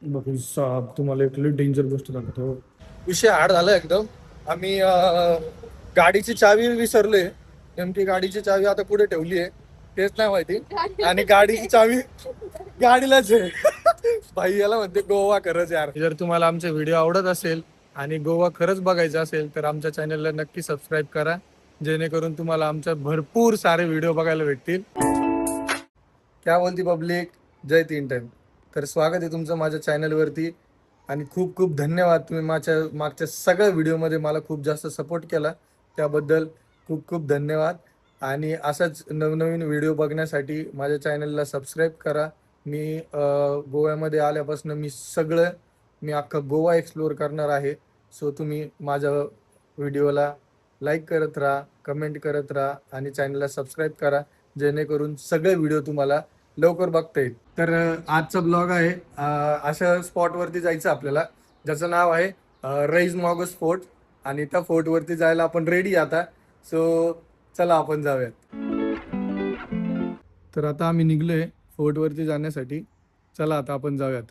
बघू साहेब, तुम्हाला एक लई डेंजर गोष्ट दाखवतो. विषय हार्ड झाला एकदम. आम्ही गाडीची चावी विसरले. नेमकी गाडीची चावी आता कुठे ठेवली आहे तेच नाही माहिती. आणि गाडीची चावी गाडीलाच आहे. भाई याला म्हणते गोवा खरंच यार. जर तुम्हाला आमचे व्हिडिओ आवडत असेल आणि गोवा खरंच बघायचं असेल तर आमच्या चॅनलला नक्की सबस्क्राईब करा, जेणेकरून तुम्हाला आमच्या भरपूर सारे व्हिडिओ बघायला भेटतील. क्या बोलती पब्लिक, जय तीन टाइम. तर स्वागत आहे तुमचं माझ्या चॅनलवरती आणि खूप खूप धन्यवाद. तुम्ही मागच्या सगळ्या व्हिडिओमध्ये मला खूप जास्त सपोर्ट केला, त्याबद्दल खूप खूप धन्यवाद. आणि असाच नवनवीन व्हिडिओ बघण्यासाठी माझ्या चॅनलला सबस्क्राईब करा. मी गोव्यामध्ये आल्यापासून मी अख्खा गोवा एक्सप्लोअर करणार आहे. सो तुम्ही माझ्या व्हिडिओला लाईक करत राहा, कमेंट करत राहा आणि चॅनलला सबस्क्राईब करा, जेणेकरून सगळे व्हिडिओ तुम्हाला लवकर बघता येईल. तर आजचा ब्लॉग आहे अशा स्पॉटवरती जायचं आपल्याला, ज्याचं नाव आहे रईस मॉगस फोर्ट. आणि त्या फोर्टवरती जायला आपण रेडी आता. सो चला आपण जाऊयात. तर आता आम्ही निघलोय फोर्टवरती जाण्यासाठी. चला आता आपण जाऊयात.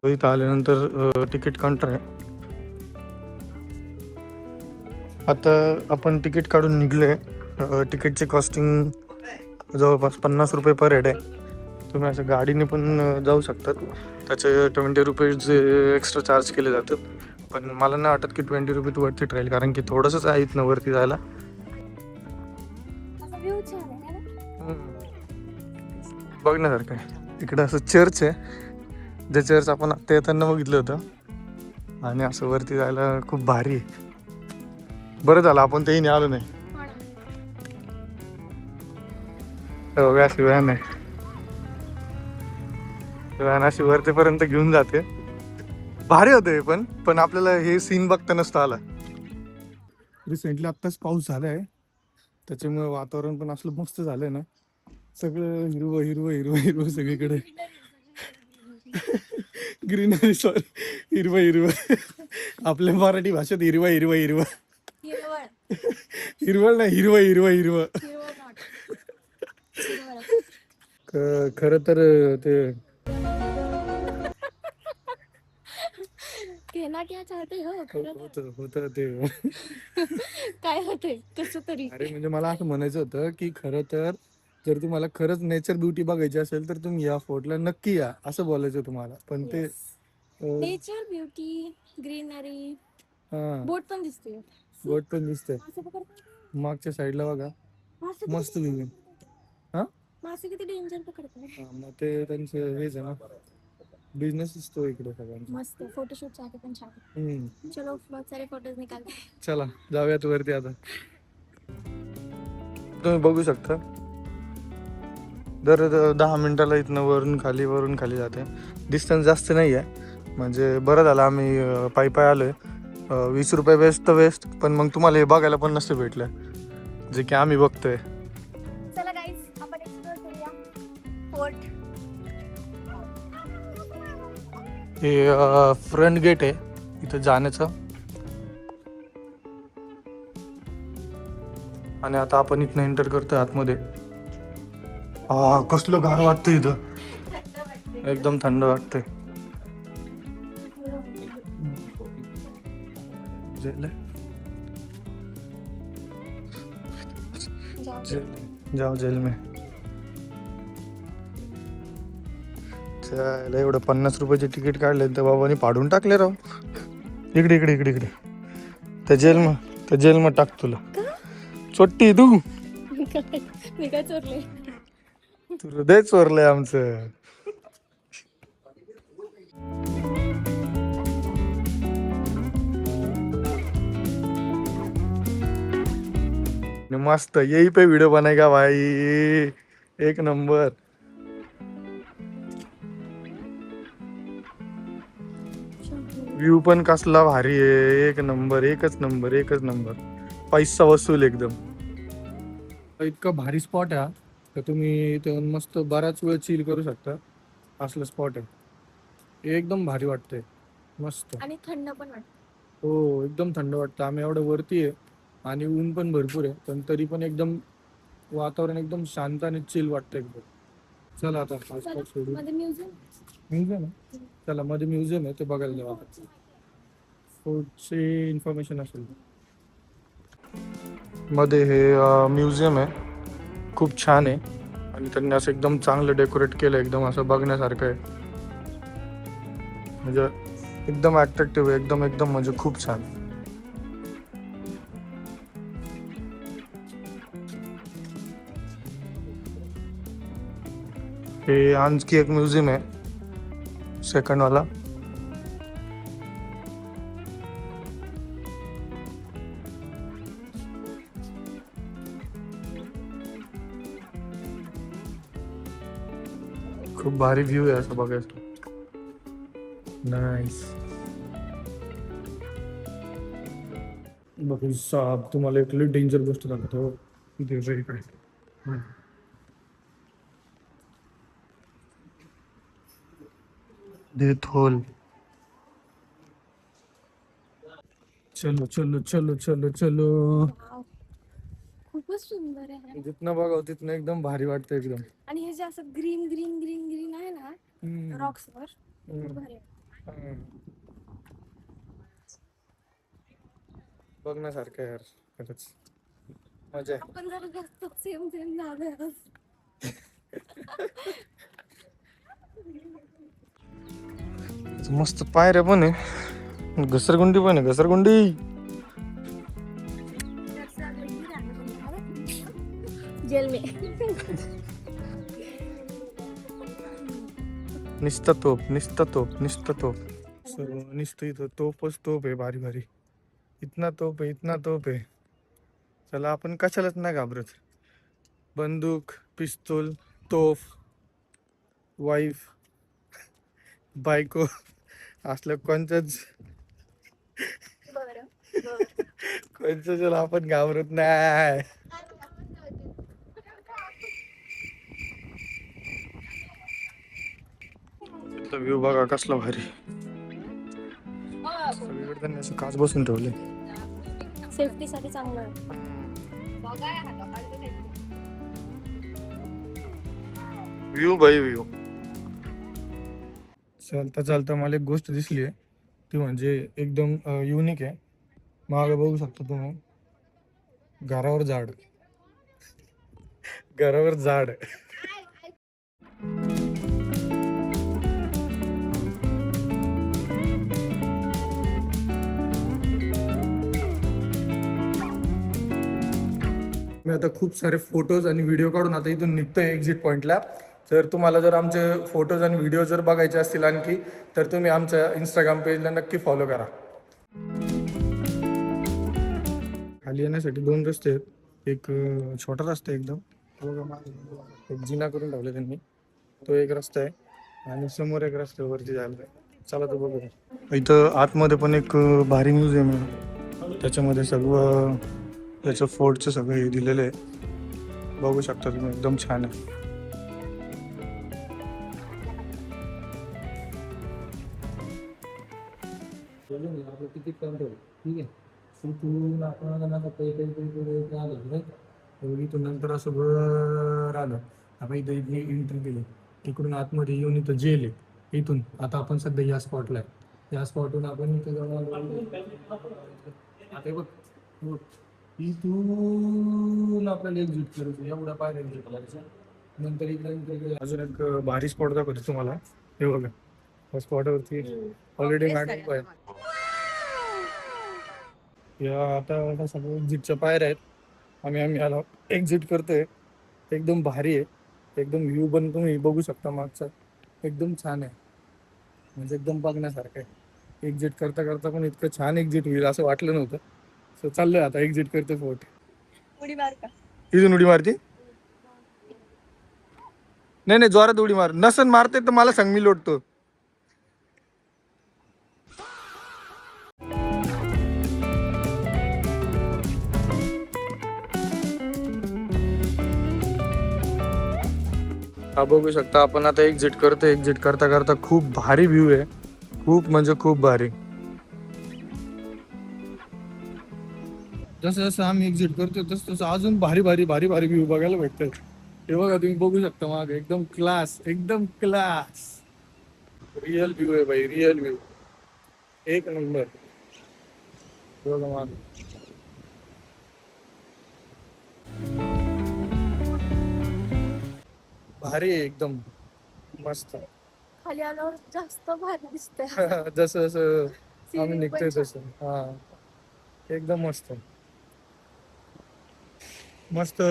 इथं आल्यानंतर तिकीट काउंटर आहे. आता आपण तिकीट काढून निघलोय. तिकीटची कॉस्टिंग जवळपास 50 रुपये पर हेड आहे. तुम्ही असं गाडीने पण जाऊ शकतात. त्याचे 20 रुपीज एक्स्ट्रा चार्ज केले जातात. पण मला नाही वाटत की 20 रुपीज वरती राहील, कारण की थोडंसंच आहे इथनं वरती जायला. बघण्यासारखं आहे. इकडं असं चर्च आहे, जे चर्च आपण आत्ता येताना बघितलं होतं. आणि असं वरती जायला खूप भारी आहे. बरं झालं आपण तेही आलो नाही. अशी व्हॅन आहे. व्हॅन अशी वरतीपर्यंत घेऊन जाते. भारी होते पण आपल्याला हे सीन बघता नसतं आला. रिसेंटली आत्ताच पाऊस झालाय, त्याच्यामुळे वातावरण पण असलं मस्त झालंय ना. सगळं हिरवं हिरवं हिरवं हिरवं सगळीकडे. ग्रीनरी, सॉरी, हिरवं हिरवं. आपल्या मराठी भाषेत हिरवं हिरवं हिरवं. हिरवळ नाही, हिरवं हिरवं हिरवं. खर तर ते कहना क्या चाहते हो? होत ते. काय होतंय कसं तरी? अरे म्हणजे मला असं म्हणायचं होतं की खरं तर जर तुम्हाला खरंच नेचर ब्युटी बघायची असेल तर तुम्ही या फोर्टला नक्की या, असं बोलायचं तुम्हाला. पण ते नेचर ब्युटी, ग्रीनरी, हा, बोट पण दिसते. बोट पण दिसते मागच्या साईडला बघा, मस्त व्ह्यू. हा, मासे किती डेंजर पकडतात. मग ते त्यांचं हेच आहे ना, बिझनेस असतो इकडे सगळ्यांचा. मस्त फोटोशूट साठी पण छान. चलो बहुत सारे फोटोज निकालते. चला जाऊयात वरती आता. तुम्ही बघू शकता दर 10 मिनिटाला इथनं वरून खाली जाते. डिस्टन्स जास्त नाही आहे, म्हणजे बरं झालं आम्ही पायी पाय आलोय. 20 रुपये वेस्ट तर वेस्ट, पण मग तुम्हाला हे बघायला पण नसतं भेटलं जे की आम्ही बघतोय. चला गाईज आपण एक्सप्लोर करूया फोर्ट. हे फ्रंट गेट आहे इथं जाण्याचं. आणि आता आपण इथनं एंटर करतोय आतमध्ये. कसलं गार वाटतंय इथं, एकदम थंड वाटतंय. जाओ जेल में. चला, एवढं 50 रुपयाचे तिकीट काढले तर बाबांनी पाडून टाकले राव. इकडे इकडे इकडे इकडे त्या जेल मग टाक तुला. चोट्टी तू, मी काय चोरले? तू हृदय चोरलंय आमचं. मस्त, यही पे वीडियो बनेगा भाई, एक नंबर. व्ह्यू पण कसला भारी आहे, एक नंबर, एकच नंबर, एकच नंबर. पैसा वसूल एकदम. इतका भारी स्पॉट आहे हा. तर तुम्ही इथे येऊन मस्त बराच वेळ चिल करू शकता. असलं स्पॉट आहे. एकदम भारी वाटतंय. मस्त. आणि थंड पण वाटतं. हो एकदम थंड वाटतं. आम्ही एवढं वरती आहे आणि ऊन पण भरपूर आहे, पण तरी पण एकदम वातावरण एकदम शांत आणि चिल वाटतं एकदम. चला आता हा स्पॉट सोडू. मध्ये म्युझियम. म्युझियम आहे. चला मध्ये म्युझियम आहे, ते बघायला जाऊ आता. फोर्टची इन्फॉर्मेशन असेल. मध्ये हे म्युझियम आहे, खूप छान आहे आणि त्यांनी असं एकदम चांगलं डेकोरेट केलं, एकदम असं बघण्यासारखं आहे. म्हणजे एकदम अट्रॅक्टिव्ह आहे, एकदम एकदम म्हणजे खूप छान. हे आणखी एक म्युझियम आहे, सेकंड वाला. खूप भारी व्ह्यू आहे असं बघायचं. नाईस. बघू साप, तुम्हाला एक लई डेंजर गोष्ट दाखवतो. इथे बघ इकडे. Death hole. चलो चलो चलो चलो चलो. वाव. खूपच सुंदर आहे. जिथनं बघावं तिथनं एकदम भारी वाटतं एकदम. आणि हे जे असं ग्रीन ग्रीन ग्रीन ग्रीन आहे ना रॉक्स वर, खूप भारी आहे. बघण्यासारखं आहे यार, खरंच मजा आहे. आपण जरा जास्त सेम सेम झालं. मस्त पायऱ्या पण आहे, घसरगुंडी पण आहे, घसरगुंडी. जेल में. निस्ता तोप, निस्ता तोप, निस्ता तोप. सर्व निस्तं इथं तोपच तोप आहे, भारी भारी. इतना तोप आहे, इतना तोप आहे. चला आपण कशालाच नाही घाबरत. बंदूक, पिस्तूल, तोफ, वाईफ, बायको असलं कोणत्याच कोणत्याच आपण घाबरत नाही. व्ह्यू बघा कसला भारी. सगळीकडे त्यांनी असं काच बसून ठेवले. सेफ्टी साठी चांगलं आहे. व्ह्यू बाई व्ह्यू. चालता चालता मला एक गोष्ट दिसली आहे, ती म्हणजे एकदम युनिक आहे. मागे बघू शकता तुम्ही, घरावर झाड, घरावर झाड. मी आता खूप सारे फोटोज आणि व्हिडिओ काढून आता इथून निघतोय एक्झिट पॉईंटला. तर तुम्हाला जर आमचे फोटोज आणि व्हिडिओ जर बघायचे असतील आणखी, तर तुम्ही आमच्या इंस्टाग्राम पेजला नक्की फॉलो करा. खाली येण्यासाठी 2 रस्ते आहेत. एक छोटा रस्ता आहे एकदम, एक जिना करून ठेवला त्यांनी, तो एक रस्ता आहे आणि समोर एक रस्ता वरती जायला आहे. चला तो बघू. इथं आतमध्ये पण एक भारी म्युझियम आहे, त्याच्यामध्ये सगळं त्याचं फोर्टचं सगळं हे दिलेलं आहे. बघू शकता तुम्ही, एकदम छान आहे. तिकीट काउंटर ठीक आहे. तिथून आपण इथून नंतर असं वर आलं. आपण इथं इथे एंट्री केली, तिकडून आतमध्ये येऊन इथं जेल आहे. इथून आता आपण सध्या या स्पॉटला आहे. या स्पॉटहून आपण इथं जाऊन आता बघ, इथून आपल्याला एक्झिट करायचं. एवढा पायऱ्या एक्झिट करायचं. नंतर इकडे अजून एक भारी स्पॉट दाखवतो तुम्हाला. हे बघा, या स्पॉटवरती ऑलरेडी मॅडम आहे. या आता सगळं एक्झिटच्या पायऱ्या आहेत. आम्ही याला एक्झिट करतोय. एकदम भारी आहे, एकदम व्ह्यू पण तुम्ही बघू शकता मागचा, एकदम छान आहे. म्हणजे एकदम बघण्यासारखं आहे. एक्झिट करता करता पण इतकं छान एक्झिट होईल असं वाटलं नव्हतं. सो चाललोय आता, एक्झिट करते फोर्ट. उडी मार का? इथून उडी मारते? नाही जोरात उडी मार. नसन मारते तर मला सांग, मी लोटतो. हा बघू शकता आपण आता एक्झिट करतो. एक्झिट करता करता खूप भारी व्ह्यू आहे. खूप म्हणजे खूप भारी. जसं जसं आम्ही एक्झिट करतोय तसं तसं अजून भारी भारी भारी भारी व्ह्यू बघायला भेटतात. हे बघा तुम्ही बघू शकता मागे एकदम क्लास, एकदम क्लास. रिअल व्ह्यू आहे भाई, रिअल व्ह्यू. एक नंबर. हे बघा मागे. भारी आहे एकदम मस्त. खाली आल्यावर जास्त भारी दिसतंय. जसं जसं आम्ही Scenic निघतोय पण छान. तसं. हा एकदम मस्त. मस्त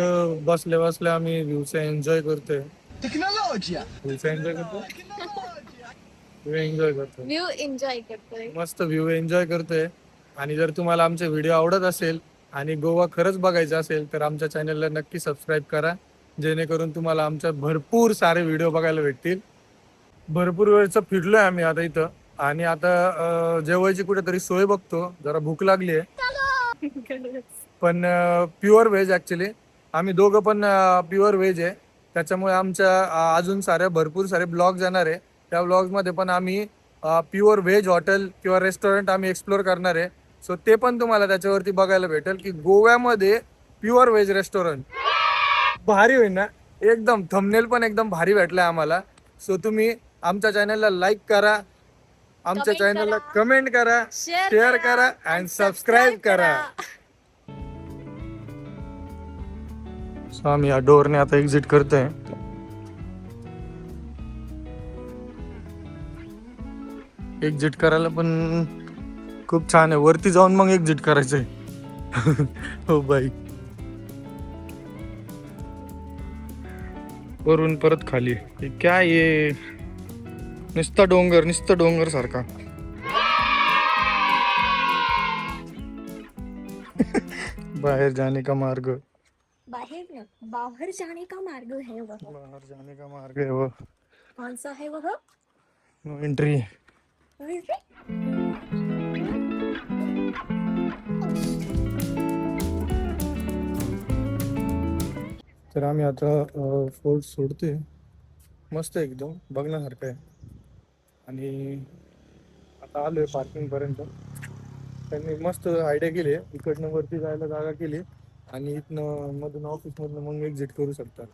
बसल्या बसल्या आम्ही व्ह्यूचा एन्जॉय करतोय. व्ह्यूचा एन्जॉय करतोय. व्ह्यू एन्जॉय करतोय. व्ह्यू एन्जॉय करतोय. मस्त व्ह्यू एन्जॉय करतोय. आणि जर तुम्हाला आमचे व्हिडिओ आवडत असेल आणि गोवा खरंच बघायचं असेल तर आमच्या चॅनलला नक्की सबस्क्राईब करा, जेणेकरून तुम्हाला आमच्या भरपूर सारे व्हिडिओ बघायला भेटतील. भरपूर वेळचं फिरलोय आम्ही आता इथं. आणि आता जेवायची कुठेतरी सोय बघतो, जरा भूक लागली आहे. पण प्युअर व्हेज ऍक्च्युली. आम्ही दोघं पण प्युअर व्हेज आहे. त्याच्यामुळे आमच्या अजून साऱ्या भरपूर सारे ब्लॉग्स येणार आहे. त्या ब्लॉग्समध्ये पण आम्ही प्युअर व्हेज हॉटेल किंवा रेस्टॉरंट आम्ही एक्सप्लोर करणार आहे. सो ते पण तुम्हाला त्याच्यावरती बघायला भेटेल की गोव्यामध्ये प्युअर व्हेज रेस्टॉरंट भारी होईल ना एकदम. थंबनेल पण एकदम भारी भेटलाय आम्हाला. सो तुम्ही आमच्या चॅनलला लाईक करा, आमच्या Comment चॅनलला करा, कमेंट करा, शेअर करा अँड सबस्क्राईब करा. सो आम्ही या डोअरने आता एक्झिट करतोय. एक्झिट करायला पण खूप छान आहे. वरती जाऊन मग एक्झिट करायचंय. हो बाई. वरून परत खाली. हे काय आहे? नुसता डोंगर सारखा. बाहेर जाने का मार्ग. बाहर जाने का मार्ग है वह. बाहर जाने का मार्ग है वो. कौन सा है वह? No entry. तर आम्ही आता फोर्ट सोडतोय. मस्त आहे एकदम बघण्यासारखं आहे. आणि आता आलोय पार्किंग पर्यंत. त्यांनी मस्त आयडिया केली. इकडनं वरती जायला जागा केली आणि इथनं मधून ऑफिसमधनं मग एक्झिट करू शकतात.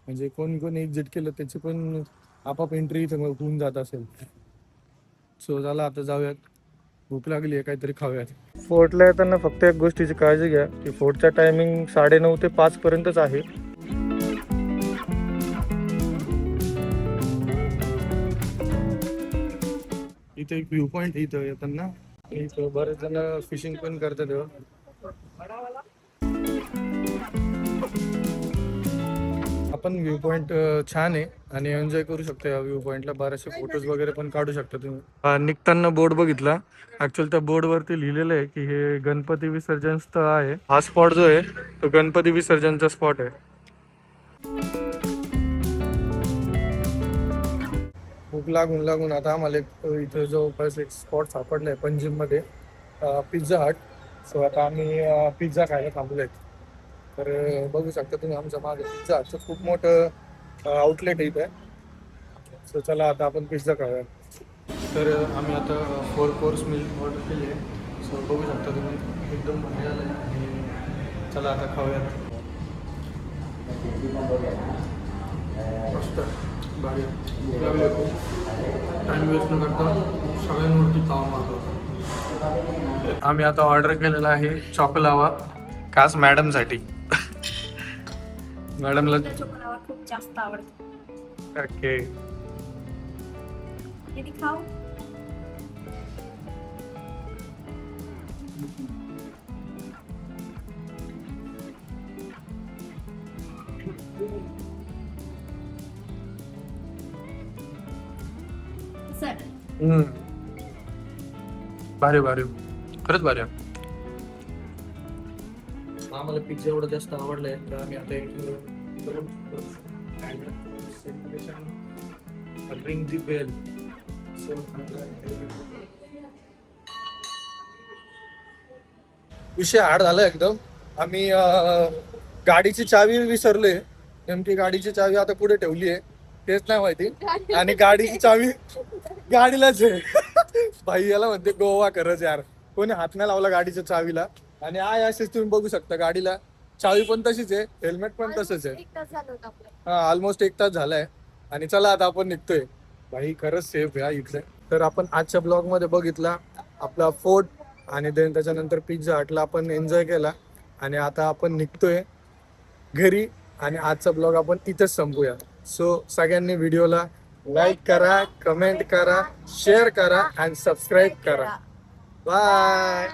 म्हणजे कोणी कोणी एक्झिट केलं त्याची पण आपाप एंट्री इथं होऊन जात असेल. सो झाला आता जाऊयात. भूक लागली आहे, काहीतरी खाऊयात. फोर्टला येताना फक्त एक गोष्टीची काळजी घ्या की फोर्टचा टायमिंग 9:30 ते 5 पर्यंतच आहे. इथे एक व्ह्यू पॉइंट इथं येताना. इथं बरेच जण फिशिंग पण करतात. आपण व्ह्यू पॉइंट छान आहे आणि एन्जॉय करू शकतो. या व्ह्यू पॉइंटला बरेचसे फोटोज वगैरे पण काढू शकता तुम्ही. निघताना बोर्ड बघितला. ऍक्च्युअली त्या बोर्ड वरती लिहिलेलं आहे की हे गणपती विसर्जन स्थळ आहे. हा स्पॉट जो आहे तो गणपती विसर्जनचा स्पॉट आहे. भूक लागून लागून आता आम्हाला इथं जवळपास एक स्पॉट सापडलाय पंजिम मध्ये, पिझ्झा हट. सो आता आम्ही पिझ्झा खायला थांबलोय. तर बघू शकता तुम्ही आमच्या मागे पिझ्झा हटचं खूप मोठं आउटलेट इथं आहे. सो चला आता आपण पिझ्झा खाऊया. तर आम्ही आता 4 कोर्स मील ऑर्डर केली आहे. सो बघू शकता तुम्ही एकदम भारी आलं आणि चला आता खाऊयात. मस्त भारी टाइम वेस्ट न करता सगळ्यांवरती ताव मारतो. आम्ही आता ऑर्डर केलेला आहे चॉकलावा, खास मॅडमसाठी. मॅडमला चॉकलावा खूप जास्त आवडतो. ओके. किती खाऊ? सर भारी भारी, खरंच भारी आहे. आम्हाला पिझ्झा एवढं जास्त आवडलाय तर आम्ही आता रिंग दी बेल. विषय हार्ड झाला एकदम. आम्ही गाडीची चावी विसरले. नेमकी गाडीची चावी आता पुढे ठेवली आहे तेच नाही माहिती. आणि गाडीची चावी गाडीलाच आहे. भाई याला म्हणते गोवा खरंच यार, कोणी हात नाही लावला गाडीच्या चावीला. आणि आय असेच तुम्ही बघू शकता, गाडीला चावी पण तशीच आहे, हेल्मेट पण तसंच आहे. एक तास झालं होतं आपलं. हा ऑलमोस्ट 1 तास झालाय. आणि चला आता आपण निघतोय. भाई खरंच सेफ आहे इथलं. तर आपण आजच्या ब्लॉग मध्ये बघितला आपला फोर्ट आणि देन त्याच्यानंतर पिझ्झा हटला आपण एन्जॉय केला. आणि आता आपण निघतोय घरी. आणि आजचा ब्लॉग आपण इथंच संपूया. सो सगळ्यांनी व्हिडिओला लाईक करा, कमेंट करा, शेअर करा आणि सबस्क्राईब करा. बाय.